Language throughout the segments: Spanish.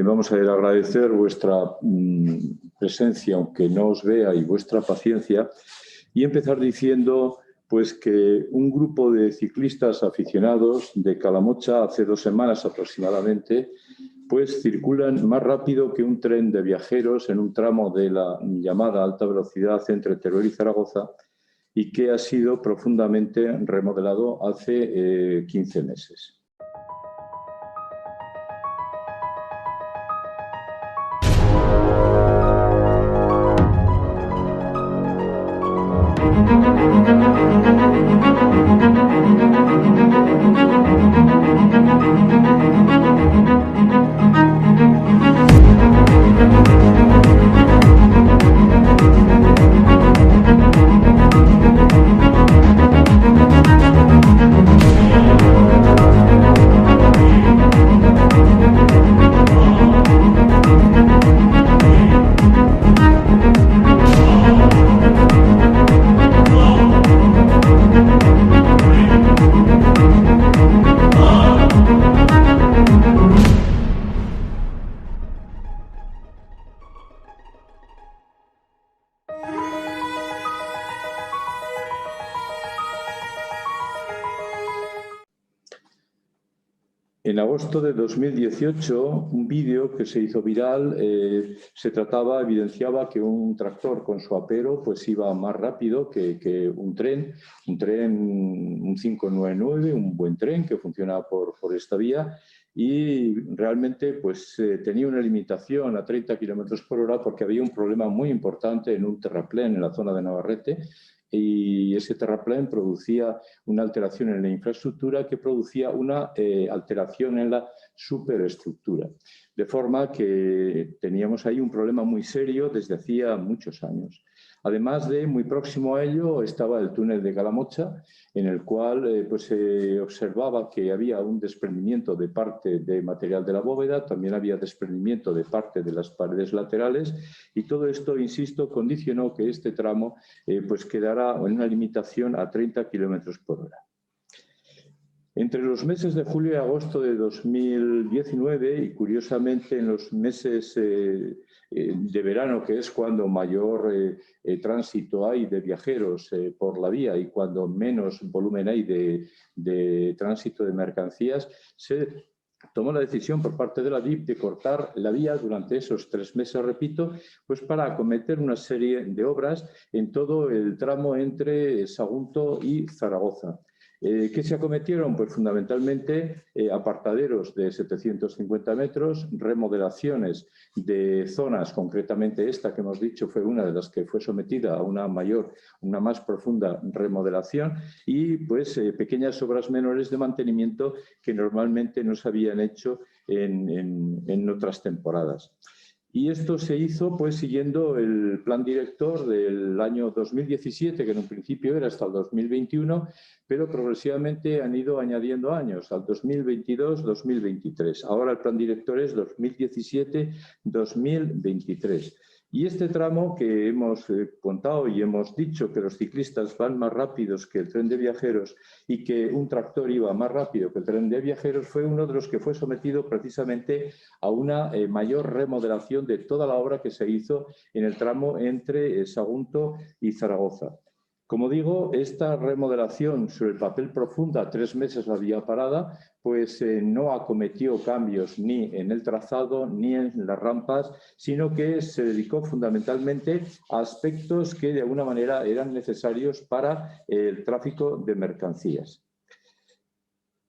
Vamos a agradecer vuestra presencia, aunque no os vea, y vuestra paciencia, y empezar diciendo pues, que un grupo de ciclistas aficionados de Calamocha, hace 2 semanas aproximadamente, pues circulan más rápido que un tren de viajeros en un tramo de la llamada alta velocidad entre Teruel y Zaragoza, y que ha sido profundamente remodelado hace 15 meses. En agosto de 2018, un vídeo que se hizo viral evidenciaba que un tractor con su apero pues iba más rápido que un tren, un 599, un buen tren que funciona por esta vía, y realmente pues tenía una limitación a 30 km/h porque había un problema muy importante en un terraplén en la zona de Navarrete, y ese terraplén producía una alteración en la infraestructura que producía una alteración en la superestructura. De forma que teníamos ahí un problema muy serio desde hacía muchos años. Además de, muy próximo a ello, estaba el túnel de Calamocha, en el cual pues, se observaba que había un desprendimiento de parte de material de la bóveda, también había desprendimiento de parte de las paredes laterales, y todo esto, insisto, condicionó que este tramo pues quedara en una limitación a 30 km/h. Entre los meses de julio y agosto de 2019, y curiosamente en los meses de verano, que es cuando mayor tránsito hay de viajeros por la vía y cuando menos volumen hay de tránsito de mercancías, se tomó la decisión por parte de la DIF de cortar la vía durante esos 3 meses, repito, pues para acometer una serie de obras en todo el tramo entre Sagunto y Zaragoza. ¿Qué se acometieron? Pues fundamentalmente apartaderos de 750 metros, remodelaciones de zonas, concretamente esta que hemos dicho fue una de las que fue sometida a una más profunda remodelación, y pues pequeñas obras menores de mantenimiento que normalmente no se habían hecho en otras temporadas. Y esto se hizo pues siguiendo el plan director del año 2017, que en un principio era hasta el 2021, pero progresivamente han ido añadiendo años, al 2022-2023. Ahora el plan director es 2017-2023. Y este tramo que hemos contado y hemos dicho que los ciclistas van más rápidos que el tren de viajeros y que un tractor iba más rápido que el tren de viajeros, fue uno de los que fue sometido precisamente a una mayor remodelación de toda la obra que se hizo en el tramo entre Sagunto y Zaragoza. Como digo, esta remodelación sobre el papel profunda, 3 meses la vía parada, pues no acometió cambios ni en el trazado ni en las rampas, sino que se dedicó fundamentalmente a aspectos que de alguna manera eran necesarios para el tráfico de mercancías.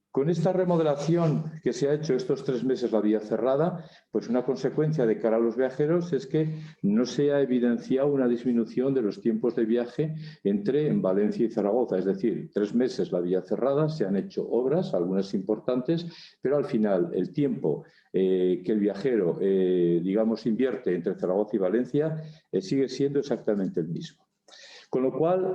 Con esta remodelación que se ha hecho estos 3 meses la vía cerrada, pues una consecuencia de cara a los viajeros es que no se ha evidenciado una disminución de los tiempos de viaje entre Valencia y Zaragoza. Es decir, 3 meses la vía cerrada, se han hecho obras, algunas importantes, pero al final el tiempo que el viajero, digamos, invierte entre Zaragoza y Valencia sigue siendo exactamente el mismo. Con lo cual,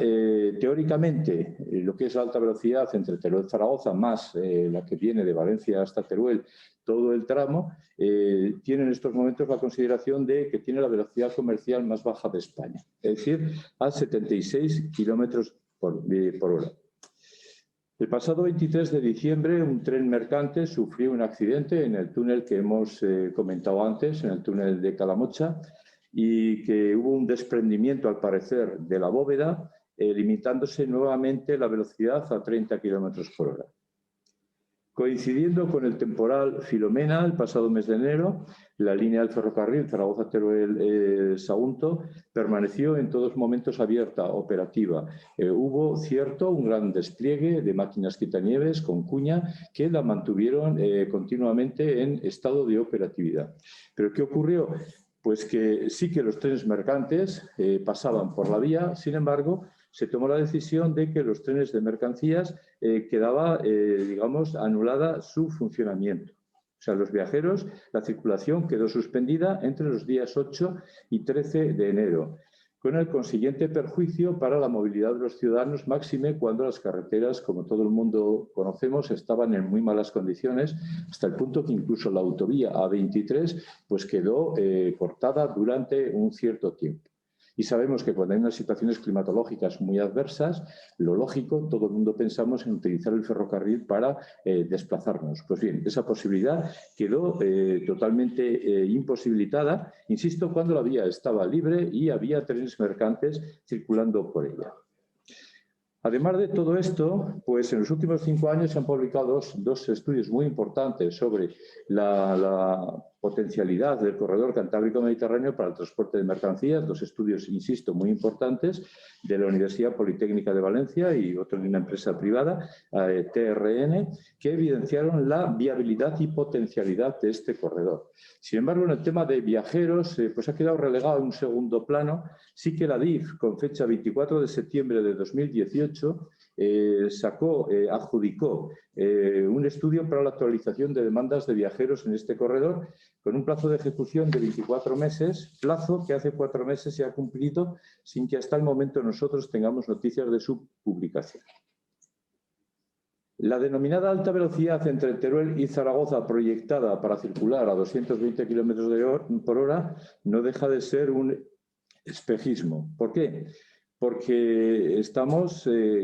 teóricamente, lo que es la alta velocidad entre Teruel y Zaragoza, más la que viene de Valencia hasta Teruel, todo el tramo, tiene en estos momentos la consideración de que tiene la velocidad comercial más baja de España, es decir, a 76 km/h. El pasado 23 de diciembre un tren mercante sufrió un accidente en el túnel que hemos comentado antes, en el túnel de Calamocha, y que hubo un desprendimiento, al parecer, de la bóveda, limitándose nuevamente la velocidad a 30 km por hora. Coincidiendo con el temporal Filomena, el pasado mes de enero, la línea del ferrocarril Zaragoza-Teruel-Sagunto permaneció en todos momentos abierta, operativa. Hubo un gran despliegue de máquinas quitanieves con cuña que la mantuvieron continuamente en estado de operatividad. ¿Pero qué ocurrió? Pues que sí que los trenes mercantes pasaban por la vía, sin embargo, se tomó la decisión de que los trenes de mercancías quedaba, digamos, anulada su funcionamiento. O sea, los viajeros, la circulación quedó suspendida entre los días 8 y 13 de enero, con el consiguiente perjuicio para la movilidad de los ciudadanos, máxime cuando las carreteras, como todo el mundo conocemos, estaban en muy malas condiciones, hasta el punto que incluso la autovía A23 pues quedó cortada durante un cierto tiempo. Y sabemos que cuando hay unas situaciones climatológicas muy adversas, lo lógico, todo el mundo pensamos en utilizar el ferrocarril para desplazarnos. Pues bien, esa posibilidad quedó totalmente imposibilitada, insisto, cuando la vía estaba libre y había trenes mercantes circulando por ella. Además de todo esto, pues en los últimos 5 años se han publicado dos estudios muy importantes sobre la potencialidad del corredor Cantábrico-Mediterráneo para el transporte de mercancías, 2 estudios, insisto, muy importantes, de la Universidad Politécnica de Valencia y otro de una empresa privada, TRN, que evidenciaron la viabilidad y potencialidad de este corredor. Sin embargo, en el tema de viajeros, pues ha quedado relegado en un segundo plano. Sí que la DIF, con fecha 24 de septiembre de 2018, adjudicó un estudio para la actualización de demandas de viajeros en este corredor con un plazo de ejecución de 24 meses, plazo que hace 4 meses se ha cumplido sin que hasta el momento nosotros tengamos noticias de su publicación. La denominada alta velocidad entre Teruel y Zaragoza, proyectada para circular a 220 km por hora, no deja de ser un espejismo. ¿Por qué? Porque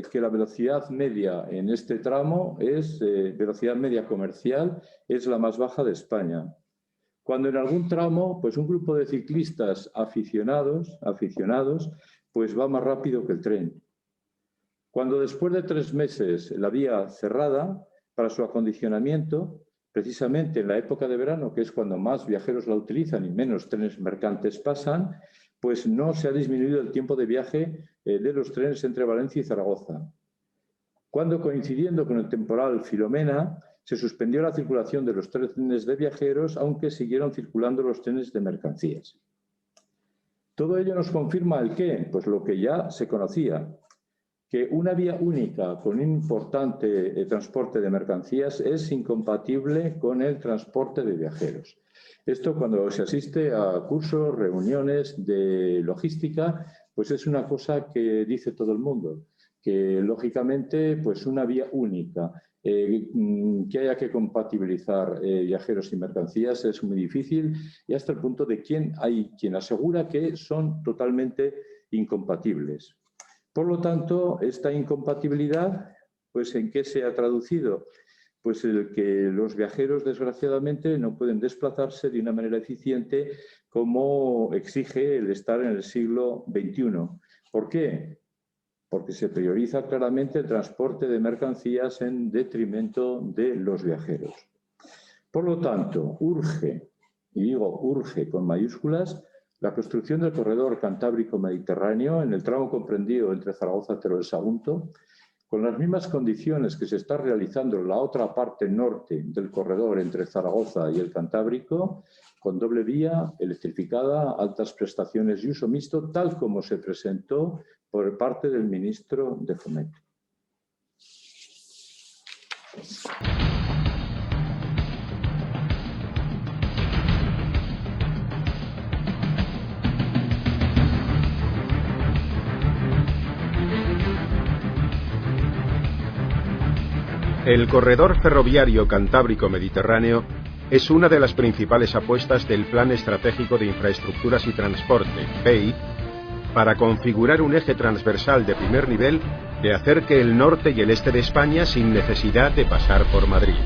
que la velocidad media en este tramo velocidad media comercial, es la más baja de España. Cuando en algún tramo, pues un grupo de ciclistas aficionados, pues va más rápido que el tren. Cuando después de 3 meses la vía cerrada para su acondicionamiento, precisamente en la época de verano, que es cuando más viajeros la utilizan y menos trenes mercantes pasan, pues no se ha disminuido el tiempo de viaje de los trenes entre Valencia y Zaragoza. Cuando, coincidiendo con el temporal Filomena, se suspendió la circulación de los trenes de viajeros, aunque siguieron circulando los trenes de mercancías. Todo ello nos confirma el qué, pues lo que ya se conocía, que una vía única con un importante transporte de mercancías es incompatible con el transporte de viajeros. Esto, cuando se asiste a cursos, reuniones de logística, pues es una cosa que dice todo el mundo, que lógicamente pues una vía única que haya que compatibilizar viajeros y mercancías es muy difícil, y hasta el punto de hay quien asegura que son totalmente incompatibles. Por lo tanto, esta incompatibilidad, pues ¿en qué se ha traducido? Pues el que los viajeros, desgraciadamente, no pueden desplazarse de una manera eficiente como exige el estar en el siglo XXI. ¿Por qué? Porque se prioriza claramente el transporte de mercancías en detrimento de los viajeros. Por lo tanto, urge, y digo urge con mayúsculas, la construcción del corredor Cantábrico-Mediterráneo en el tramo comprendido entre Zaragoza y Teruel-Sagunto, con las mismas condiciones que se está realizando en la otra parte norte del corredor entre Zaragoza y el Cantábrico, con doble vía, electrificada, altas prestaciones y uso mixto, tal como se presentó por parte del ministro de Fomento. El corredor ferroviario Cantábrico-Mediterráneo es una de las principales apuestas del Plan Estratégico de Infraestructuras y Transporte, PEI, para configurar un eje transversal de primer nivel que acerque el norte y el este de España sin necesidad de pasar por Madrid.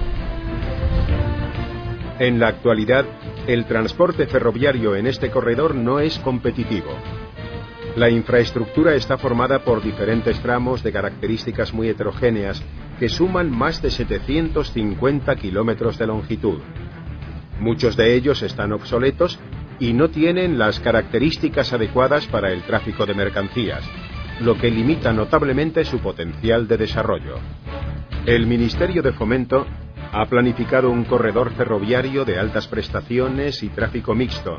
En la actualidad, el transporte ferroviario en este corredor no es competitivo. La infraestructura está formada por diferentes tramos de características muy heterogéneas que suman más de 750 kilómetros de longitud. Muchos de ellos están obsoletos y no tienen las características adecuadas para el tráfico de mercancías, lo que limita notablemente su potencial de desarrollo. El Ministerio de Fomento ha planificado un corredor ferroviario de altas prestaciones y tráfico mixto,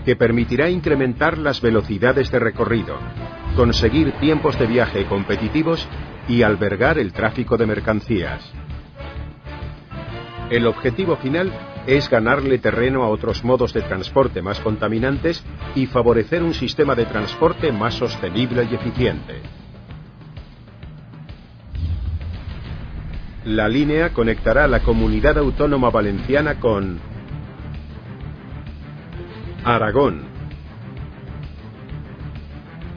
que permitirá incrementar las velocidades de recorrido, conseguir tiempos de viaje competitivos y albergar el tráfico de mercancías. El objetivo final es ganarle terreno a otros modos de transporte más contaminantes y favorecer un sistema de transporte más sostenible y eficiente. La línea conectará la Comunidad Autónoma Valenciana con Aragón,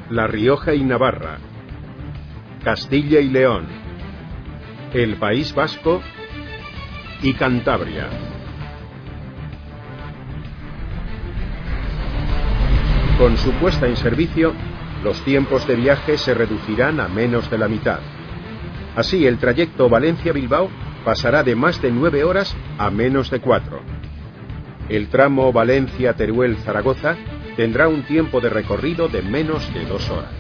La Rioja y Navarra, Castilla y León, el País Vasco y Cantabria. Con su puesta en servicio, los tiempos de viaje se reducirán a menos de la mitad. Así, el trayecto Valencia-Bilbao pasará de más de 9 horas a menos de 4. El tramo Valencia-Teruel-Zaragoza tendrá un tiempo de recorrido de menos de 2 horas.